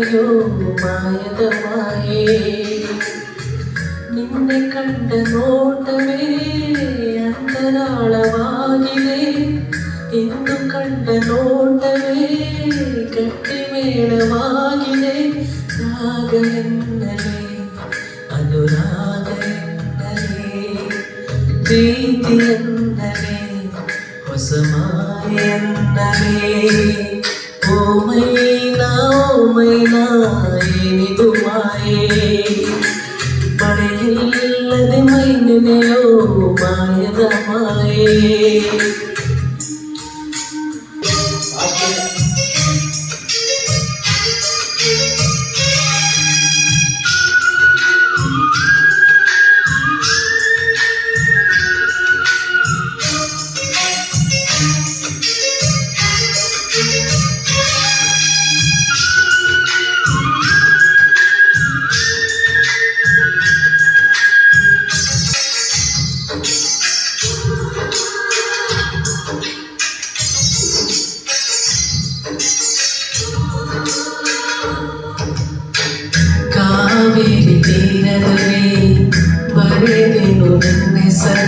ಮೈನೆನೆಯೋ ಮಾಯದ ಮಾಯೆ ನಿನ್ನೆ ಕಂಡ ನೋಟವೇ ಅಂತರಾಳವಾಗಿದೆ ಇಂದು ಕಂಡ ನೋಟವೇ ಗಟ್ಟಿ ಮೇಳವಾಗಿದೆ ರಾಗ ಎನ್ನಲೇ ಅನುರಾಗ ಎನ್ನಲೇ ಪ್ರೀತಿ ಎನ್ನಲೇ ಹೊಸ ಮಾಯೆ ಎನ್ನಲೇ ಓ ಮೈನಾ ಏನಿದು ಮಾಯೆ ಮಳೆಯಿಲ್ಲದೆ ಮೈನೆನೆಯೋ ಮಾಯದ ಮಾಯೆ ಕಾವೇರಿ ತೀರದಲ್ಲಿ ಬರೆದೆನು ನಿನ್ನೆಸರ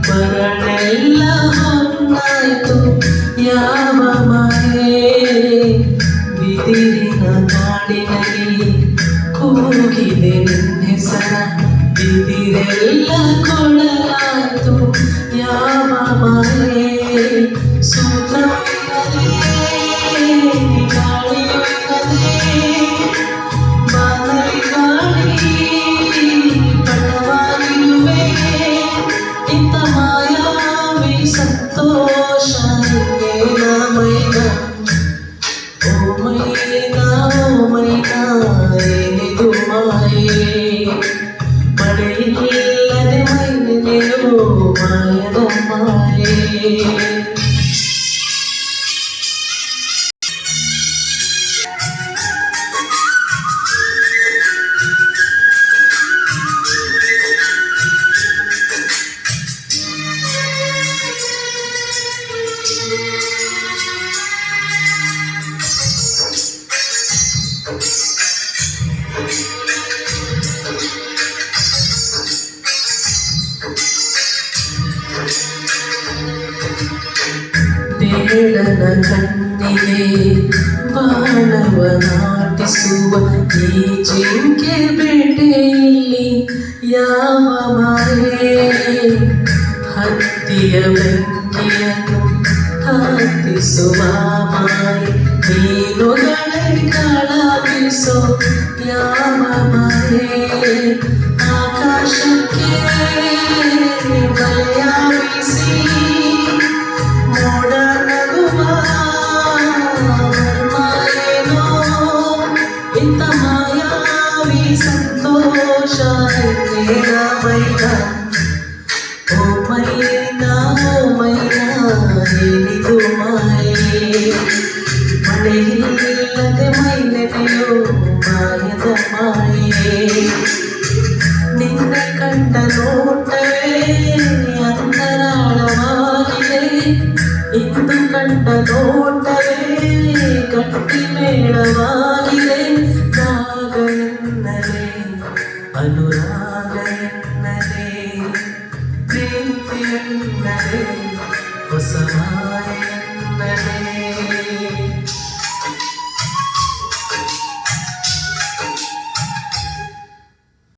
ಬರಳೆಲ್ಲ ಹೊನ್ನಾಯ್ತು ಯಾವ ಮಾಯೆ ಬಿದಿರಿನ ಕಾಡಿನಲ್ಲಿ ಕೂಗಿದೆ ನಿನ್ನೆಸರ ಬಿದಿರೆಲ್ಲ ಕೊಡಲಾಯ್ತು ಯಾವ ಮಾಯೆ ಸೂತ್ರವಿರಲೇ ಗಾಳಿಯಿರಲೇ ಪಟವಾಗಿರುವೆ ಇಂಥ ಮಾಯಾವಿ ಸಂತೋಷ ಮೈನಾ ಓ ಮೈನಾ ಏನಿದು ಮಾಯೆ ಮಳೆಯಿಲ್ಲದೆ ಮೈನೆನೆಯೋ ಮಾಯದ ಮಾಯೆ ಬೇಡನ ಕಣ್ಣಿಗೆ ಬಾಣವ ನಾಟಿಸುವ ಈ ಜಿಂಕೆ ಬೇಟೆಯಲ್ಲಿ ಯಾವ ಮಾಯೆ ಹತ್ತಿಯ ಬೆಂಕಿಯನ್ನು ಹತ್ತಿಸುವ ಮಾಯೆ ಮೀನುಗಳೇ ಕಳಪಿಸೋ ಯಾವ ಮಾಯೆ ಆಕಾಶಕ್ಕೆ ಬಲೆಯ ಬೀಸಿ ಇಂಥ ಮಾಯಾವಿ ಸಂತೋಷ ಮೈನಾ ಓ ಮೈನಾ ಏನಿದು ಮಾಯೆ ಮಳೆಯಿಲ್ಲದೆ ಮೈನೆನೆಯೋ ಮಾಯದ ಮಾಯೆ ನಿನ್ನೆ ಕಂಡ ನೋಟವೇ ಅಂತರಾಳವಾಗಿದೆ ಇಂದು ಕಂಡ ನೋಟವೇ ಗಟ್ಟಿ ಮೇಳವಾಗಿದೆ ರಾಗ ಎನ್ನಲೇ ಅನುರಾಗ